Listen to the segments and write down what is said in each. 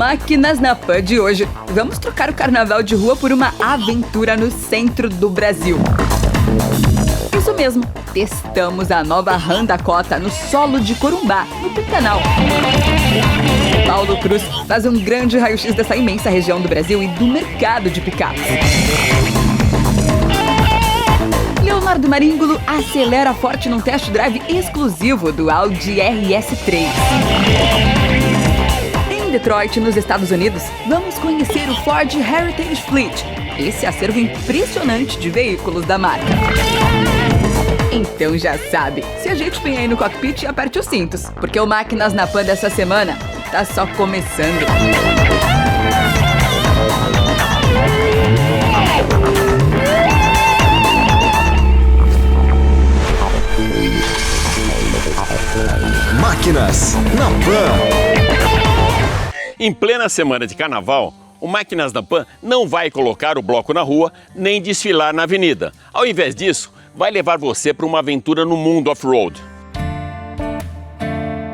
Máquinas na Pan de hoje, vamos trocar o carnaval de rua por uma aventura no centro do Brasil. Isso mesmo, testamos a nova Ram Dakota no solo de Corumbá, no Pantanal. Paulo Cruz faz um grande raio-x dessa imensa região do Brasil e do mercado de picapes. Leonardo Maringulo acelera forte num test drive exclusivo do Audi RS3. Em Detroit, nos Estados Unidos, vamos conhecer o Ford Heritage Fleet, esse acervo impressionante de veículos da marca. Então já sabe, se ajeite bem aí no cockpit e aperte os cintos, porque o Máquinas na Pan dessa semana tá só começando. Máquinas na Pan. Em plena semana de carnaval, o Máquinas na Pan não vai colocar o bloco na rua nem desfilar na avenida. Ao invés disso, vai levar você para uma aventura no mundo off-road.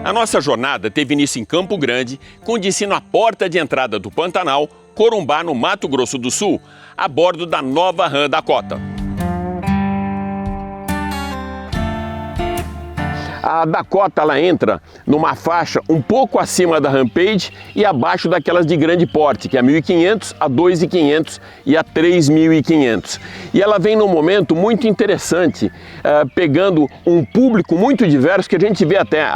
A nossa jornada teve início em Campo Grande, com destino à porta de entrada do Pantanal, Corumbá, no Mato Grosso do Sul, a bordo da nova Ram Dakota. A Dakota ela entra numa faixa um pouco acima da Rampage e abaixo daquelas de grande porte, que é a 1.500, a 2.500 e a 3.500. E ela vem num momento muito interessante, pegando um público muito diverso, que a gente vê até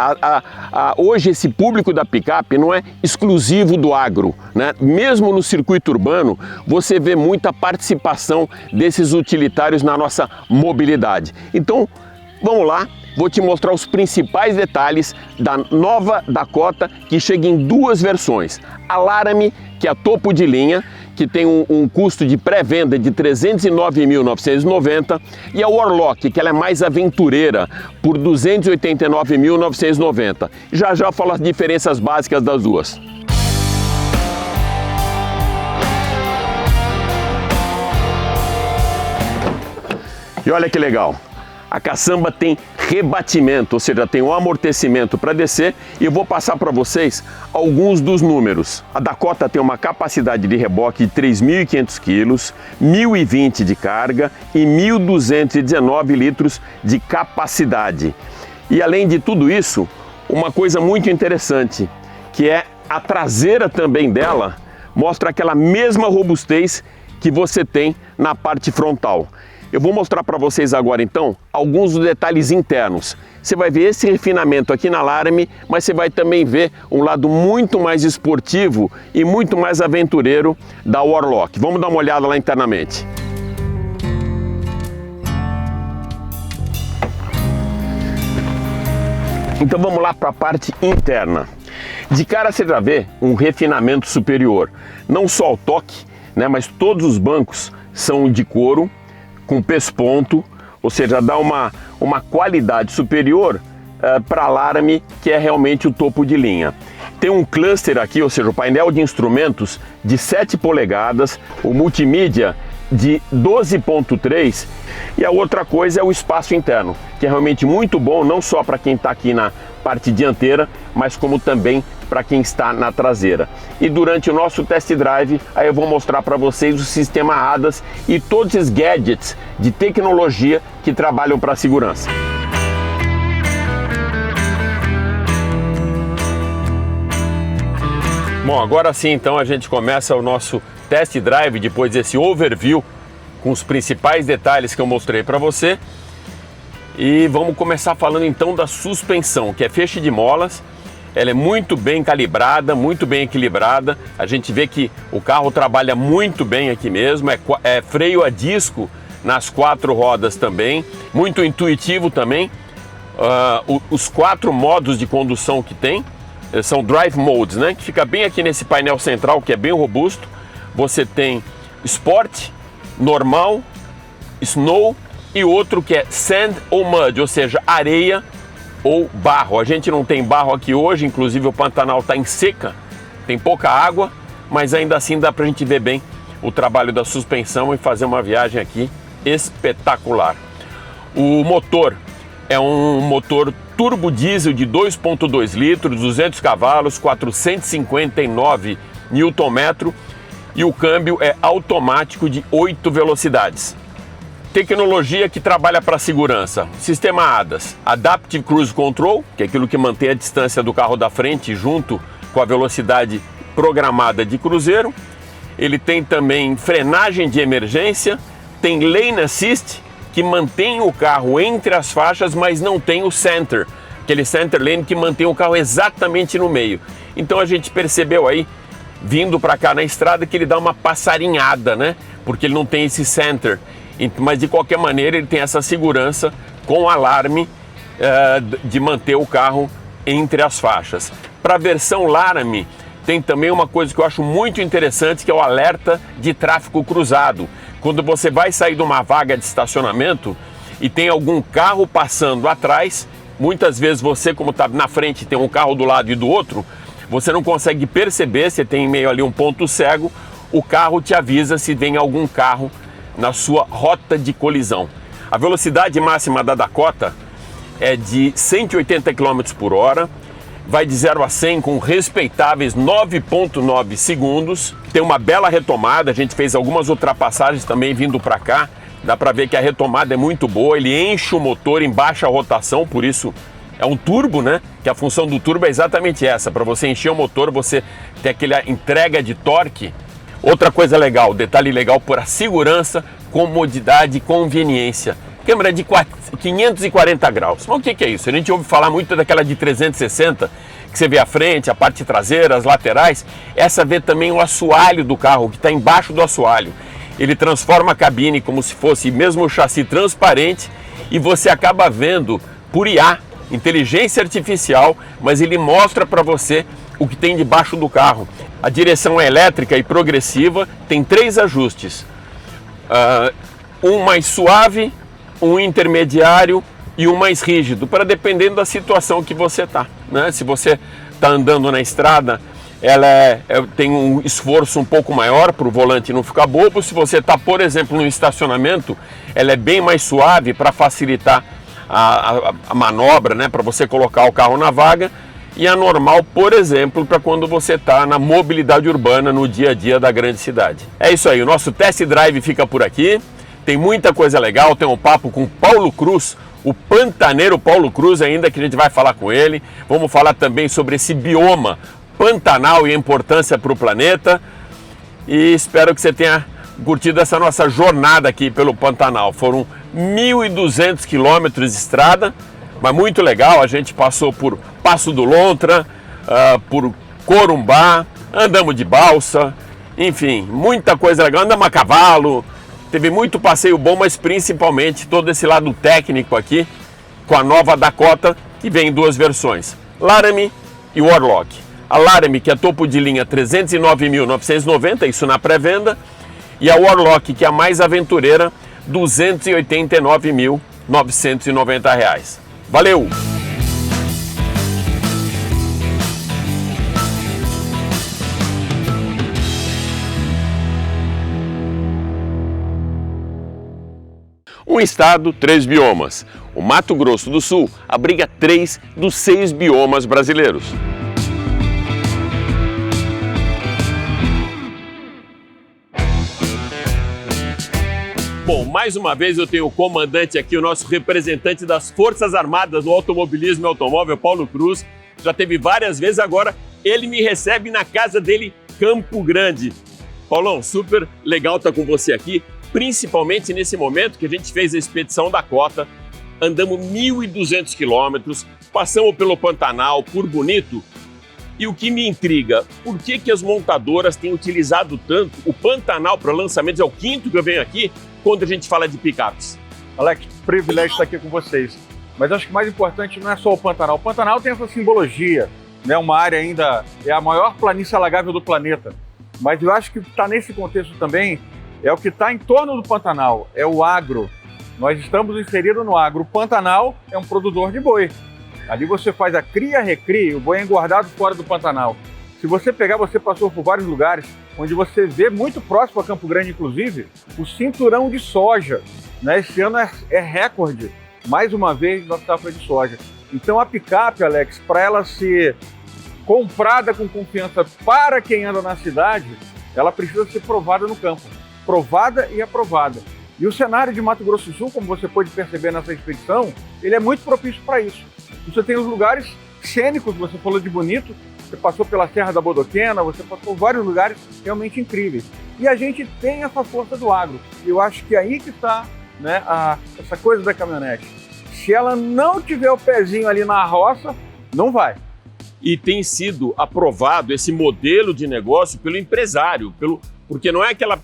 hoje esse público da picape não é exclusivo do agro, né? Mesmo no circuito urbano, você vê muita participação desses utilitários na nossa mobilidade. Então, vamos lá. Vou te mostrar os principais detalhes da nova Dakota, que chega em duas versões. A Laramie, que é a topo de linha, que tem um custo de pré-venda de R$ 309.990, e a Warlock, que ela é mais aventureira, por R$ 289.990. Já já eu falo as diferenças básicas das duas. E olha que legal, a caçamba tem rebatimento, ou seja, tem um amortecimento para descer, e eu vou passar para vocês alguns dos números. A Dakota tem uma capacidade de reboque de 3.500 quilos, 1.020 de carga e 1.219 litros de capacidade. E além de tudo isso, uma coisa muito interessante, que é a traseira também dela, mostra aquela mesma robustez que você tem na parte frontal. Eu vou mostrar para vocês agora então alguns dos detalhes internos. Você vai ver esse refinamento aqui na Laramie, mas você vai também ver um lado muito mais esportivo e muito mais aventureiro da Warlock. Vamos dar uma olhada lá internamente. Então vamos lá para a parte interna. De cara você já vê um refinamento superior. Não só o toque, né, mas todos os bancos são de couro, com pesponto, ou seja, dá uma qualidade superior para a Laramie, que é realmente o topo de linha. Tem um cluster aqui, ou seja, o painel de instrumentos de 7 polegadas, o multimídia de 12.3, e a outra coisa é o espaço interno, que é realmente muito bom, não só para quem está aqui na parte dianteira, mas como também para quem está na traseira. E durante o nosso test drive, aí eu vou mostrar para vocês o sistema ADAS e todos esses gadgets de tecnologia que trabalham para a segurança. Bom, agora sim então a gente começa o nosso test drive, depois desse overview com os principais detalhes que eu mostrei para você. E vamos começar falando então da suspensão, que é feixe de molas. Ela é muito bem calibrada, muito bem equilibrada. A gente vê que o carro trabalha muito bem aqui mesmo. É freio a disco nas 4 rodas também. Muito intuitivo também. Os 4 modos de condução que tem são drive modes, né? Que fica bem aqui nesse painel central, que é bem robusto. Você tem Sport, Normal, Snow e outro que é Sand ou Mud, ou seja, areia ou barro. A gente não tem barro aqui hoje, inclusive o Pantanal está em seca, tem pouca água, mas ainda assim dá para a gente ver bem o trabalho da suspensão e fazer uma viagem aqui espetacular. O motor é um motor turbo diesel de 2.2 litros, 200 cavalos, 459 Nm e o câmbio é automático de 8 velocidades. Tecnologia que trabalha para segurança. Sistema ADAS, Adaptive Cruise Control, que é aquilo que mantém a distância do carro da frente junto com a velocidade programada de cruzeiro. Ele tem também frenagem de emergência, tem Lane Assist, que mantém o carro entre as faixas, mas não tem o center, aquele center lane que mantém o carro exatamente no meio. Então a gente percebeu aí, vindo para cá na estrada, que ele dá uma passarinhada, né? Porque ele não tem esse center. Mas de qualquer maneira ele tem essa segurança com alarme de manter o carro entre as faixas. Para a versão Laramie, tem também uma coisa que eu acho muito interessante, que é o alerta de tráfego cruzado. Quando você vai sair de uma vaga de estacionamento e tem algum carro passando atrás, muitas vezes você, como está na frente, tem um carro do lado e do outro, você não consegue perceber, você tem meio ali um ponto cego, o carro te avisa se vem algum carro na sua rota de colisão. A velocidade máxima da Dakota é de 180 km por hora, vai de 0 a 100 com respeitáveis 9,9 segundos, tem uma bela retomada, a gente fez algumas ultrapassagens também vindo para cá, dá para ver que a retomada é muito boa, ele enche o motor em baixa rotação, por isso é um turbo, né? Que a função do turbo é exatamente essa, para você encher o motor, você ter aquela entrega de torque. Outra coisa legal, detalhe legal por a segurança, comodidade e conveniência. Câmera de 540 graus. Mas o que é isso? A gente ouve falar muito daquela de 360, que você vê a frente, a parte traseira, as laterais. Essa vê também o assoalho do carro, que está embaixo do assoalho. Ele transforma a cabine como se fosse mesmo o chassi transparente e você acaba vendo por IA, inteligência artificial, mas ele mostra para você o que tem debaixo do carro. A direção é elétrica e progressiva, tem 3 ajustes. Um mais suave, um intermediário e um mais rígido, para dependendo da situação que você está, né? Se você está andando na estrada, ela tem um esforço um pouco maior para o volante não ficar bobo. Se você está, por exemplo, no estacionamento, ela é bem mais suave para facilitar a manobra, né? Para você colocar o carro na vaga. E a normal, por exemplo, para quando você está na mobilidade urbana no dia a dia da grande cidade. É isso aí, o nosso test drive fica por aqui. Tem muita coisa legal, tem um papo com Paulo Cruz, o pantaneiro Paulo Cruz ainda, que a gente vai falar com ele. Vamos falar também sobre esse bioma Pantanal e a importância para o planeta. E espero que você tenha curtido essa nossa jornada aqui pelo Pantanal. Foram 1.200 quilômetros de estrada, mas muito legal. A gente passou por Passo do Lontra, por Corumbá, andamos de balsa, enfim, muita coisa legal. Andamos a cavalo. Teve muito passeio bom, mas principalmente todo esse lado técnico aqui com a nova Dakota, que vem em 2 versões, Laramie e Warlock. A Laramie, que é topo de linha, 309.990, isso na pré-venda, e a Warlock, que é a mais aventureira, R$ 289.990. Valeu! Um estado, 3 biomas. O Mato Grosso do Sul abriga 3 dos 6 biomas brasileiros. Bom, mais uma vez eu tenho o comandante aqui, o nosso representante das Forças Armadas no automobilismo e automóvel, Paulo Cruz. Já teve várias vezes, agora ele me recebe na casa dele, Campo Grande. Paulão, super legal estar com você aqui. Principalmente nesse momento que a gente fez a expedição Dakota, andamos 1.200 quilômetros, passamos pelo Pantanal, por Bonito, e o que me intriga, por que as montadoras têm utilizado tanto o Pantanal para lançamentos? É o 5º que eu venho aqui, quando a gente fala de picapes. Alex, privilégio estar aqui com vocês, mas acho que o mais importante não é só o Pantanal. O Pantanal tem essa simbologia, né? Uma área ainda, é a maior planície alagável do planeta, mas eu acho que está nesse contexto também é o que está em torno do Pantanal, é o agro. Nós estamos inseridos no agro. O Pantanal é um produtor de boi. Ali você faz a cria, recria, o boi é engordado fora do Pantanal. Se você pegar, você passou por vários lugares, onde você vê, muito próximo a Campo Grande, inclusive, o cinturão de soja. Né? Esse ano é recorde, mais uma vez, na safra de soja. Então a picape, Alex, para ela ser comprada com confiança para quem anda na cidade, ela precisa ser provada no campo. Provada e aprovada. E o cenário de Mato Grosso do Sul, como você pode perceber nessa expedição, ele é muito propício para isso. Você tem os lugares cênicos, você falou de Bonito, você passou pela Serra da Bodoquena, você passou por vários lugares realmente incríveis. E a gente tem essa força do agro. E eu acho que é aí que está, né, essa coisa da caminhonete. Se ela não tiver o pezinho ali na roça, não vai. E tem sido aprovado esse modelo de negócio pelo empresário, porque não é aquela...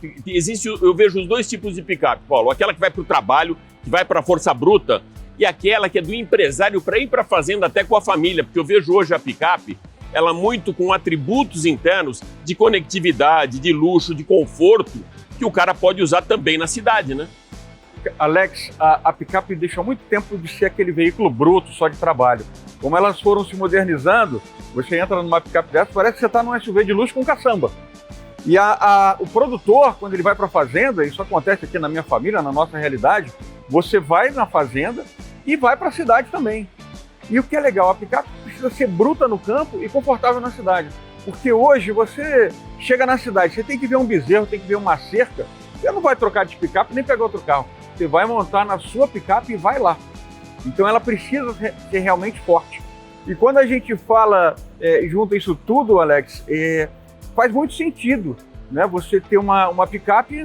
eu vejo os dois tipos de picape, Paulo. Aquela que vai para o trabalho, que vai para a força bruta, e aquela que é do empresário para ir para a fazenda até com a família, porque eu vejo hoje a picape, ela muito com atributos internos de conectividade, de luxo, de conforto, que o cara pode usar também na cidade, né? Alex, a picape deixou muito tempo de ser aquele veículo bruto, só de trabalho. Como elas foram se modernizando, você entra numa picape dessa, parece que você está num SUV de luxo com caçamba. E o produtor, quando ele vai para a fazenda, isso acontece aqui na minha família, na nossa realidade, você vai na fazenda e vai para a cidade também. E o que é legal, a picape precisa ser bruta no campo e confortável na cidade. Porque hoje você chega na cidade, você tem que ver um bezerro, tem que ver uma cerca, você não vai trocar de picape nem pegar outro carro. Você vai montar na sua picape e vai lá. Então ela precisa ser realmente forte. E quando a gente fala, junta isso tudo, Alex, faz muito sentido, né? Você ter uma picape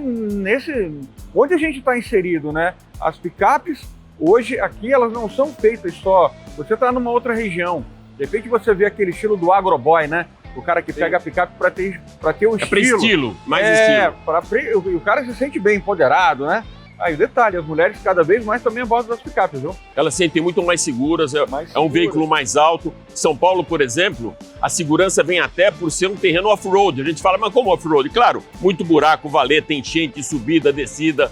onde a gente está inserido, né? As picapes, hoje, aqui, elas não são feitas só... Você está numa outra região, de repente você vê aquele estilo do agroboy, né? O cara que pega a picape para ter o estilo. Para estilo, mais estilo. O cara se sente bem empoderado, né? Aí o detalhe, as mulheres cada vez mais também a bordo das picapes, viu? Elas se sentem muito mais seguras, é um veículo mais alto. São Paulo, por exemplo, a segurança vem até por ser um terreno off-road. A gente fala, mas como off-road? Claro, muito buraco, valeta, enchente, subida, descida,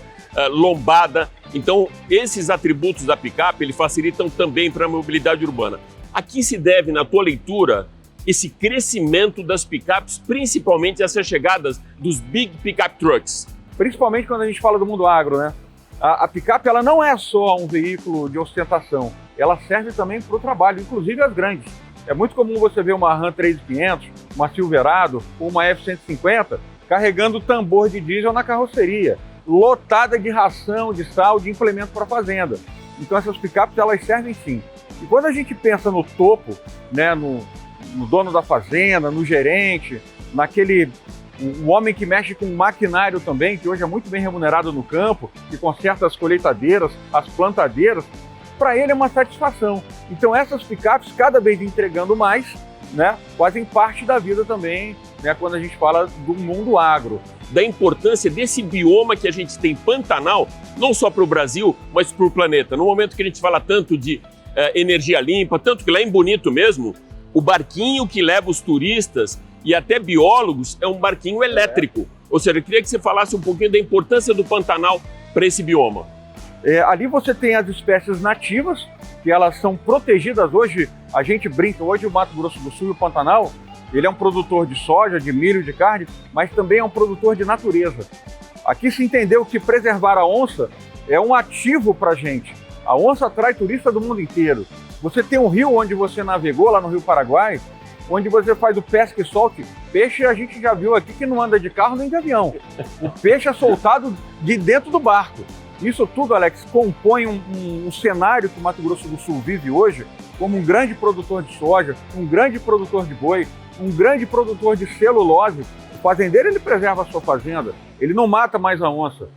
lombada. Então, esses atributos da picape, eles facilitam também para a mobilidade urbana. A que se deve, na tua leitura, esse crescimento das picapes, principalmente essas chegadas dos big pickup trucks? Principalmente quando a gente fala do mundo agro, né? A picape, ela não é só um veículo de ostentação, ela serve também para o trabalho, inclusive as grandes. É muito comum você ver uma Ram 3500, uma Silverado ou uma F-150 carregando tambor de diesel na carroceria, lotada de ração, de sal, de implemento para a fazenda. Então essas picapes, elas servem sim. E quando a gente pensa no topo, né, no dono da fazenda, no gerente, naquele... Um homem que mexe com maquinário também, que hoje é muito bem remunerado no campo, que conserta as colheitadeiras, as plantadeiras, para ele é uma satisfação. Então essas picapes, cada vez entregando mais, né, fazem parte da vida também, né, quando a gente fala do mundo agro. Da importância desse bioma que a gente tem Pantanal, não só para o Brasil, mas para o planeta. No momento que a gente fala tanto de energia limpa, tanto que lá em Bonito mesmo, o barquinho que leva os turistas e até biólogos é um barquinho elétrico. Ou seja, eu queria que você falasse um pouquinho da importância do Pantanal para esse bioma. Ali você tem as espécies nativas, que elas são protegidas hoje. A gente brinca, hoje o Mato Grosso do Sul e o Pantanal, ele é um produtor de soja, de milho, de carne, mas também é um produtor de natureza. Aqui se entendeu que preservar a onça é um ativo para a gente. A onça atrai turista do mundo inteiro. Você tem um rio onde você navegou, lá no Rio Paraguai, onde você faz o pesca e solte. Peixe a gente já viu aqui que não anda de carro nem de avião. O peixe é soltado de dentro do barco. Isso tudo, Alex, compõe um cenário que o Mato Grosso do Sul vive hoje como um grande produtor de soja, um grande produtor de boi, um grande produtor de celulose. O fazendeiro, ele preserva a sua fazenda, ele não mata mais a onça.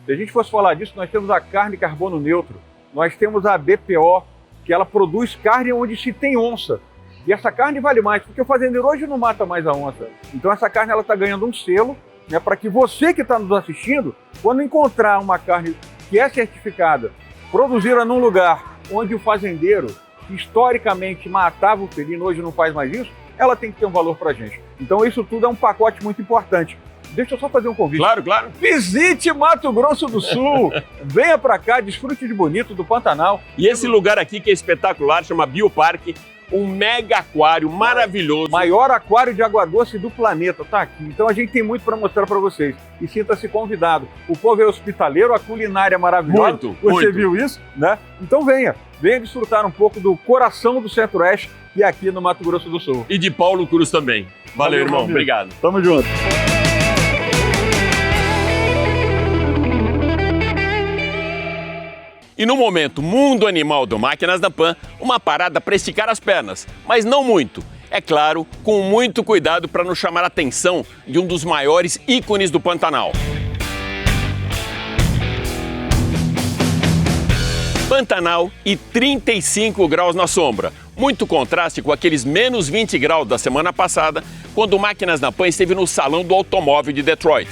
Se a gente fosse falar disso, nós temos a carne carbono neutro, nós temos a BPO, que ela produz carne onde se tem onça. E essa carne vale mais, porque o fazendeiro hoje não mata mais a onça. Então essa carne está ganhando um selo, né, para que você que está nos assistindo, quando encontrar uma carne que é certificada, produzida num lugar onde o fazendeiro, que historicamente matava o felino, hoje não faz mais isso, ela tem que ter um valor para a gente. Então isso tudo é um pacote muito importante. Deixa eu só fazer um convite. Claro, claro. Visite Mato Grosso do Sul. Venha para cá, desfrute de Bonito, do Pantanal. E esse lugar aqui que é espetacular, chama Bioparque, um mega aquário maravilhoso. Maior aquário de água doce do planeta, tá aqui. Então a gente tem muito para mostrar para vocês. E sinta-se convidado. O povo é hospitaleiro, a culinária é maravilhosa. Muito, Você muito. viu isso, né? Então venha desfrutar um pouco do coração do Centro-Oeste e aqui no Mato Grosso do Sul. E de Paulo Cruz também. Valeu, irmão. amigo. Obrigado. Tamo junto. E no momento Mundo Animal do Máquinas da Pan, uma parada para esticar as pernas, mas não muito. É claro, com muito cuidado para não chamar a atenção de um dos maiores ícones do Pantanal. Pantanal e 35 graus na sombra. Muito contraste com aqueles menos 20 graus da semana passada, quando o Máquinas da Pan esteve no Salão do Automóvel de Detroit.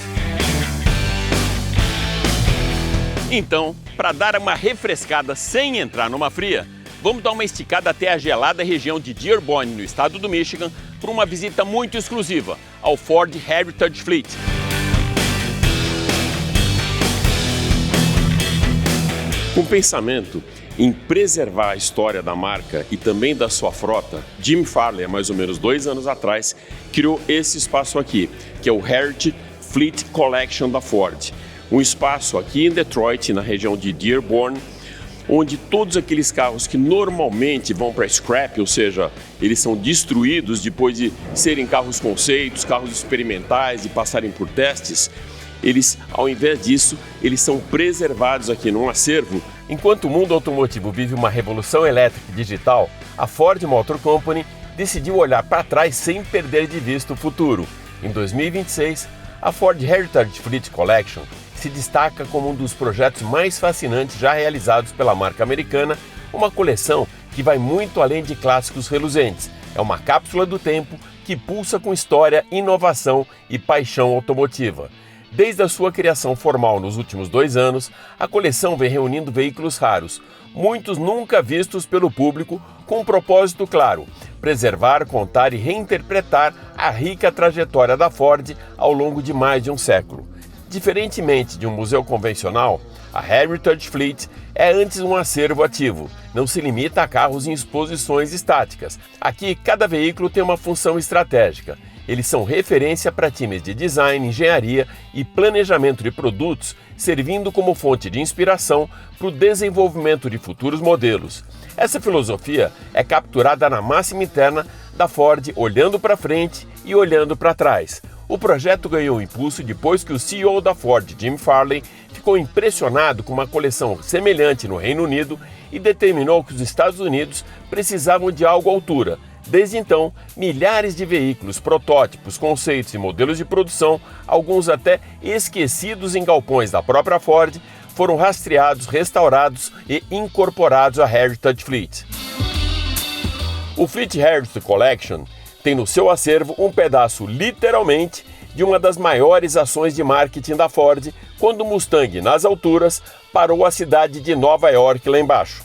Então, para dar uma refrescada sem entrar numa fria, vamos dar uma esticada até a gelada região de Dearborn, no estado do Michigan, por uma visita muito exclusiva ao Ford Heritage Fleet. Com pensamento em preservar a história da marca e também da sua frota, Jim Farley, há mais ou menos 2 anos atrás, criou esse espaço aqui, que é o Heritage Fleet Collection da Ford. Um espaço aqui em Detroit, na região de Dearborn, onde todos aqueles carros que normalmente vão para scrap, ou seja, eles são destruídos depois de serem carros conceitos, carros experimentais e passarem por testes, eles, ao invés disso, eles são preservados aqui num acervo. Enquanto o mundo automotivo vive uma revolução elétrica e digital, a Ford Motor Company decidiu olhar para trás sem perder de vista o futuro. Em 2026, a Ford Heritage Fleet Collection se destaca como um dos projetos mais fascinantes já realizados pela marca americana, uma coleção que vai muito além de clássicos reluzentes. É uma cápsula do tempo que pulsa com história, inovação e paixão automotiva. Desde a sua criação formal nos últimos 2 anos, a coleção vem reunindo veículos raros, muitos nunca vistos pelo público, com um propósito claro: preservar, contar e reinterpretar a rica trajetória da Ford ao longo de mais de um século. Diferentemente de um museu convencional, a Heritage Fleet é antes um acervo ativo, não se limita a carros em exposições estáticas. Aqui, cada veículo tem uma função estratégica. Eles são referência para times de design, engenharia e planejamento de produtos, servindo como fonte de inspiração para o desenvolvimento de futuros modelos. Essa filosofia é capturada na máxima interna da Ford, olhando para frente e olhando para trás. O projeto ganhou impulso depois que o CEO da Ford, Jim Farley, ficou impressionado com uma coleção semelhante no Reino Unido e determinou que os Estados Unidos precisavam de algo à altura. Desde então, milhares de veículos, protótipos, conceitos e modelos de produção, alguns até esquecidos em galpões da própria Ford, foram rastreados, restaurados e incorporados à Heritage Fleet. O Fleet Heritage Collection tem no seu acervo um pedaço, literalmente, de uma das maiores ações de marketing da Ford, quando o Mustang, nas alturas, parou a cidade de Nova York lá embaixo.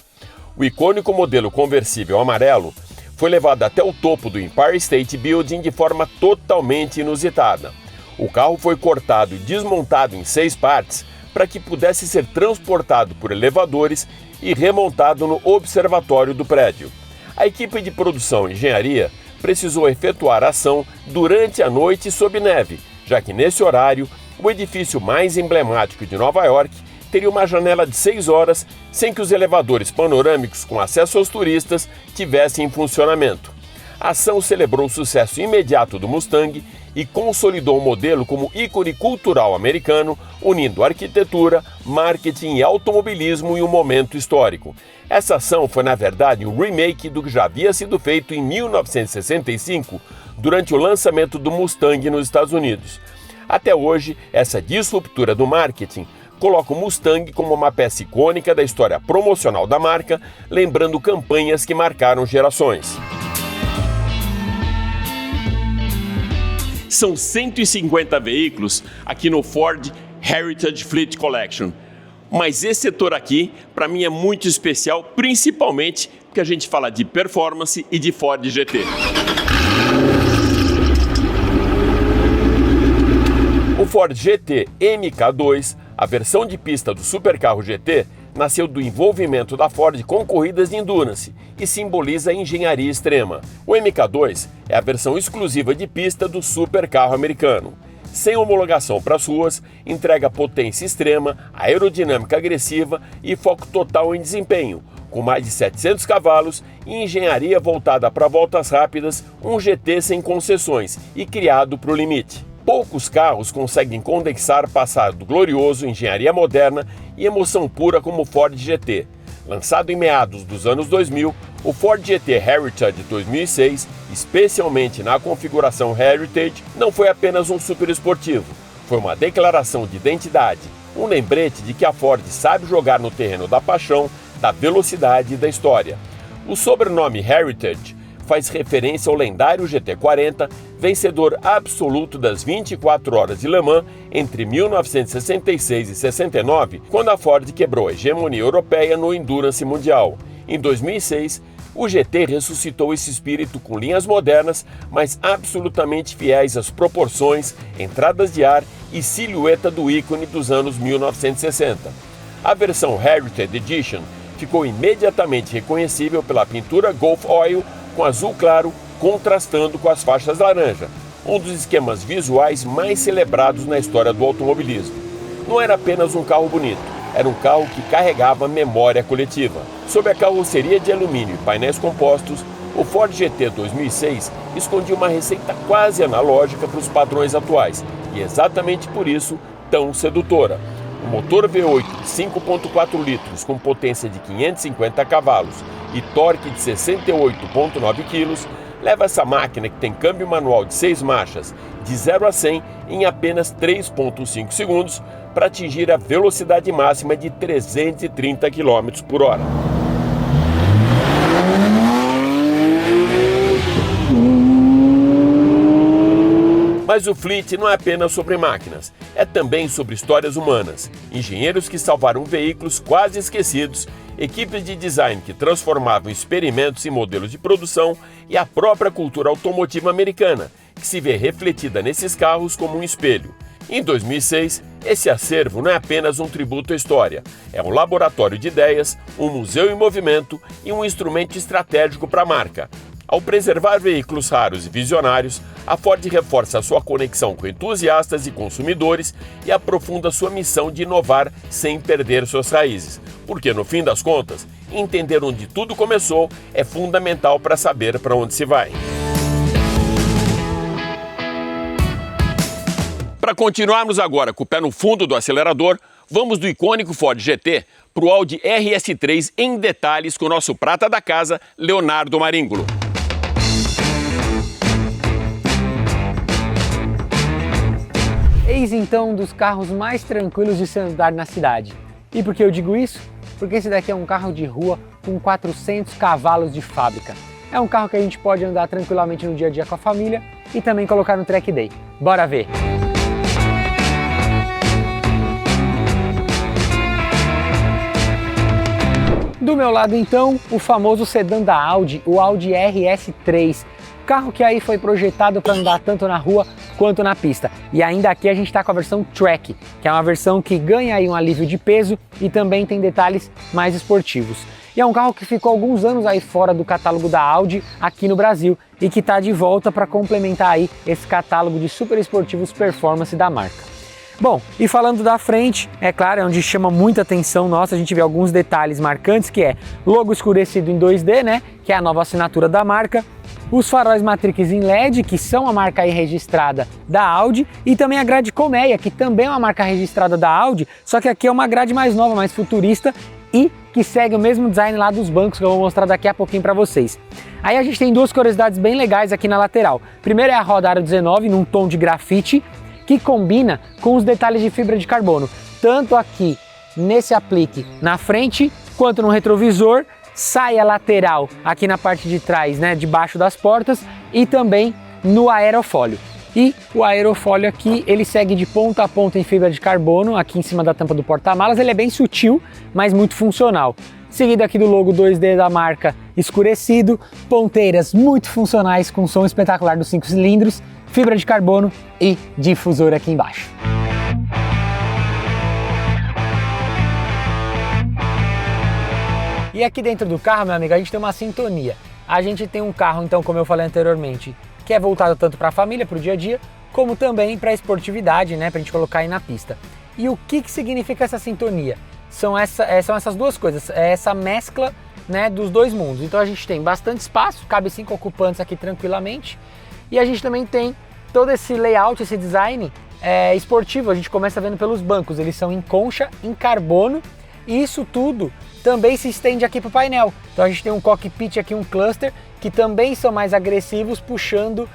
O icônico modelo conversível amarelo foi levado até o topo do Empire State Building de forma totalmente inusitada. O carro foi cortado e desmontado em 6 partes para que pudesse ser transportado por elevadores e remontado no observatório do prédio. A equipe de produção e engenharia precisou efetuar a ação durante a noite sob neve, já que nesse horário, o edifício mais emblemático de Nova York teria uma janela de 6 horas sem que os elevadores panorâmicos com acesso aos turistas tivessem em funcionamento. A ação celebrou o sucesso imediato do Mustang e consolidou o modelo como ícone cultural americano, unindo arquitetura, marketing e automobilismo em um momento histórico. Essa ação foi, na verdade, um remake do que já havia sido feito em 1965, durante o lançamento do Mustang nos Estados Unidos. Até hoje, essa disruptura do marketing coloca o Mustang como uma peça icônica da história promocional da marca, lembrando campanhas que marcaram gerações. São 150 veículos aqui no Ford Heritage Fleet Collection. Mas esse setor aqui, para mim, é muito especial, principalmente porque a gente fala de performance e de Ford GT. O Ford GT MK2, a versão de pista do supercarro GT, nasceu do envolvimento da Ford com corridas de endurance e simboliza a engenharia extrema. O MK2 é a versão exclusiva de pista do supercarro americano. Sem homologação para as ruas, entrega potência extrema, aerodinâmica agressiva e foco total em desempenho, com mais de 700 cavalos e engenharia voltada para voltas rápidas, um GT sem concessões e criado para o limite. Poucos carros conseguem condensar passado glorioso, engenharia moderna e emoção pura como o Ford GT. Lançado em meados dos anos 2000, o Ford GT Heritage 2006, especialmente na configuração Heritage, não foi apenas um superesportivo, foi uma declaração de identidade, um lembrete de que a Ford sabe jogar no terreno da paixão, da velocidade e da história. O sobrenome Heritage faz referência ao lendário GT40, vencedor absoluto das 24 horas de Le Mans entre 1966 e 69, quando a Ford quebrou a hegemonia europeia no Endurance Mundial. Em 2006, o GT ressuscitou esse espírito com linhas modernas, mas absolutamente fiéis às proporções, entradas de ar e silhueta do ícone dos anos 1960. A versão Heritage Edition ficou imediatamente reconhecível pela pintura Gulf Oil com azul claro, contrastando com as faixas laranja, um dos esquemas visuais mais celebrados na história do automobilismo. Não era apenas um carro bonito, era um carro que carregava memória coletiva. Sob a carroceria de alumínio e painéis compostos, o Ford GT 2006 escondia uma receita quase analógica para os padrões atuais e exatamente por isso tão sedutora. O motor V8 de 5.4 litros com potência de 550 cavalos e torque de 68,9 kg leva essa máquina, que tem câmbio manual de 6 marchas, de 0 a 100 em apenas 3,5 segundos para atingir a velocidade máxima de 330 km por hora. Mas o Fleet não é apenas sobre máquinas, é também sobre histórias humanas, engenheiros que salvaram veículos quase esquecidos, equipes de design que transformavam experimentos em modelos de produção e a própria cultura automotiva americana, que se vê refletida nesses carros como um espelho. Em 2006, esse acervo não é apenas um tributo à história, é um laboratório de ideias, um museu em movimento e um instrumento estratégico para a marca. Ao preservar veículos raros e visionários, a Ford reforça a sua conexão com entusiastas e consumidores e aprofunda sua missão de inovar sem perder suas raízes. Porque, no fim das contas, entender onde tudo começou é fundamental para saber para onde se vai. Para continuarmos agora com o pé no fundo do acelerador, vamos do icônico Ford GT para o Audi RS3 em detalhes com o nosso prata da casa, Leonardo Maringulo. Eis então um dos carros mais tranquilos de se andar na cidade. E por que eu digo isso? Porque esse daqui é um carro de rua com 400 cavalos de fábrica. É um carro que a gente pode andar tranquilamente no dia a dia com a família e também colocar no Track Day. Bora ver! Do meu lado então, o famoso sedã da Audi, o Audi RS3. Carro que aí foi projetado para andar tanto na rua quanto na pista. E ainda aqui a gente está com a versão Track, que é uma versão que ganha aí um alívio de peso e também tem detalhes mais esportivos. E é um carro que ficou alguns anos aí fora do catálogo da Audi aqui no Brasil e que está de volta para complementar aí esse catálogo de super esportivos performance da marca. Bom, e falando da frente, é claro, é onde chama muita atenção nossa, a gente vê alguns detalhes marcantes, que é logo escurecido em 2D, né, que é a nova assinatura da marca, os faróis Matrix em LED, que são a marca aí registrada da Audi, e também a grade colmeia, que também é uma marca registrada da Audi, só que aqui é uma grade mais nova, mais futurista e que segue o mesmo design lá dos bancos que eu vou mostrar daqui a pouquinho para vocês. Aí a gente tem duas curiosidades bem legais aqui na lateral. Primeiro é a roda aro 19 num tom de grafite, que combina com os detalhes de fibra de carbono, tanto aqui nesse aplique na frente, quanto no retrovisor, saia lateral aqui na parte de trás, né, debaixo das portas, e também no aerofólio. E o aerofólio aqui, ele segue de ponta a ponta em fibra de carbono, aqui em cima da tampa do porta-malas, ele é bem sutil, mas muito funcional. Seguido aqui do logo 2D da marca escurecido, ponteiras muito funcionais com som espetacular dos 5 cilindros, fibra de carbono e difusor aqui embaixo. E aqui dentro do carro, meu amigo, a gente tem uma sintonia. A gente tem um carro, então, como eu falei anteriormente, que é voltado tanto para a família, para o dia a dia, como também para a esportividade, né, para a gente colocar aí na pista. E o que significa essa sintonia? São essas duas coisas, essa mescla, né, dos dois mundos. Então a gente tem bastante espaço, cabe 5 ocupantes aqui tranquilamente, e a gente também tem todo esse layout, esse design esportivo. A gente começa vendo pelos bancos, eles são em concha, em carbono, e isso tudo também se estende aqui para o painel. Então a gente tem um cockpit aqui, um cluster, que também são mais agressivos, puxando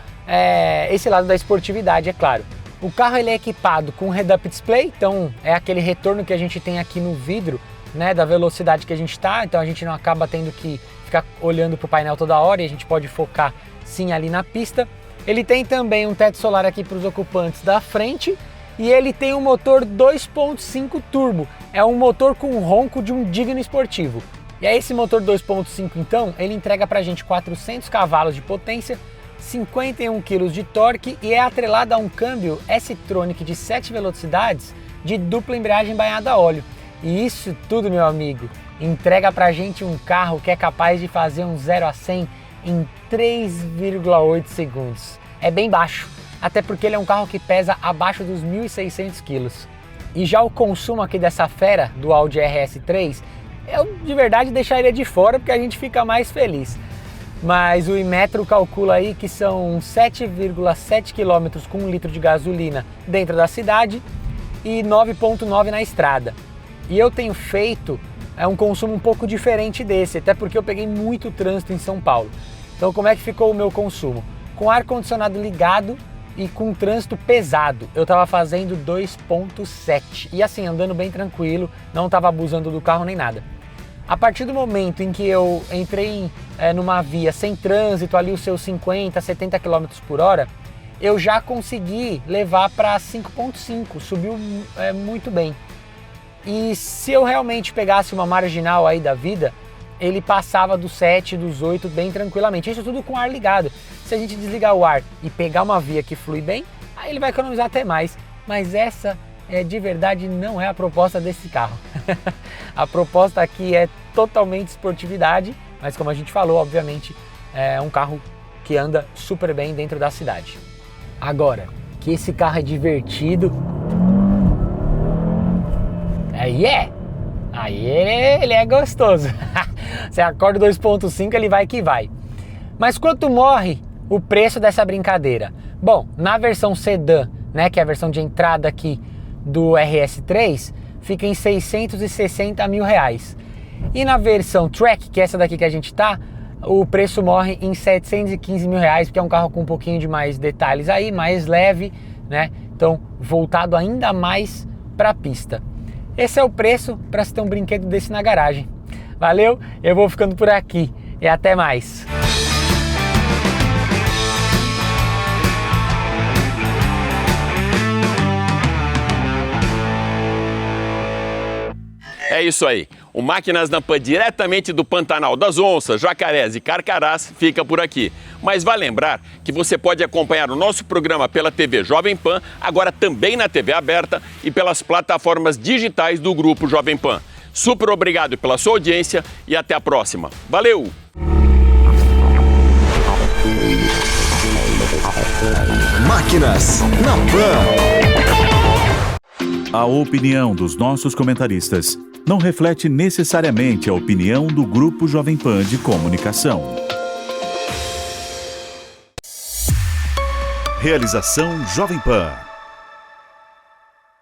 esse lado da esportividade, é claro. O carro ele é equipado com head-up display, então é aquele retorno que a gente tem aqui no vidro, né, da velocidade que a gente está, então a gente não acaba tendo que ficar olhando para o painel toda hora e a gente pode focar sim ali na pista. Ele tem também um teto solar aqui para os ocupantes da frente e ele tem um motor 2.5 turbo, é um motor com ronco de um digno esportivo. E aí esse motor 2.5 então, ele entrega para a gente 400 cavalos de potência, 51 kg de torque e é atrelado a um câmbio S-Tronic de 7 velocidades de dupla embreagem banhada a óleo. E isso tudo, meu amigo, entrega pra gente um carro que é capaz de fazer um 0 a 100 em 3,8 segundos. É bem baixo, até porque ele é um carro que pesa abaixo dos 1.600 quilos. E já o consumo aqui dessa fera, do Audi RS3, eu de verdade deixaria de fora porque a gente fica mais feliz. Mas o Inmetro calcula aí que são 7,7 km com 1 litro de gasolina dentro da cidade e 9,9 na estrada. E eu tenho feito um consumo um pouco diferente desse, até porque eu peguei muito trânsito em São Paulo. Então como é que ficou o meu consumo? Com ar-condicionado ligado e com trânsito pesado, eu estava fazendo 2,7 e assim, andando bem tranquilo, não estava abusando do carro nem nada. A partir do momento em que eu entrei numa via sem trânsito, ali os seus 50, 70 km por hora, eu já consegui levar para 5,5, subiu muito bem. E se eu realmente pegasse uma marginal aí da vida, ele passava dos 7, dos 8 bem tranquilamente. Isso tudo com ar ligado. Se a gente desligar o ar e pegar uma via que flui bem, aí ele vai economizar até mais. Mas essa de verdade não é a proposta desse carro. A proposta aqui é totalmente esportividade, mas como a gente falou, obviamente, é um carro que anda super bem dentro da cidade. Agora, que esse carro é divertido, aí ele é gostoso. Você acorda 2.5, ele vai que vai. Mas quanto morre o preço dessa brincadeira? Bom, na versão sedã, né, que é a versão de entrada aqui do RS3, fica em 660 mil reais. E na versão Track, que é essa daqui que a gente tá, o preço morre em 715 mil reais, porque é um carro com um pouquinho de mais detalhes aí, mais leve, né? Então, voltado ainda mais para a pista. Esse é o preço para se ter um brinquedo desse na garagem. Valeu? Eu vou ficando por aqui e até mais. É isso aí. O Máquinas na Pan, diretamente do Pantanal das Onças, Jacarés e Carcarás, fica por aqui. Mas vale lembrar que você pode acompanhar o nosso programa pela TV Jovem Pan, agora também na TV aberta e pelas plataformas digitais do Grupo Jovem Pan. Super obrigado pela sua audiência e até a próxima. Valeu! Máquinas na Pan. A opinião dos nossos comentaristas não reflete necessariamente a opinião do Grupo Jovem Pan de Comunicação. Realização Jovem Pan.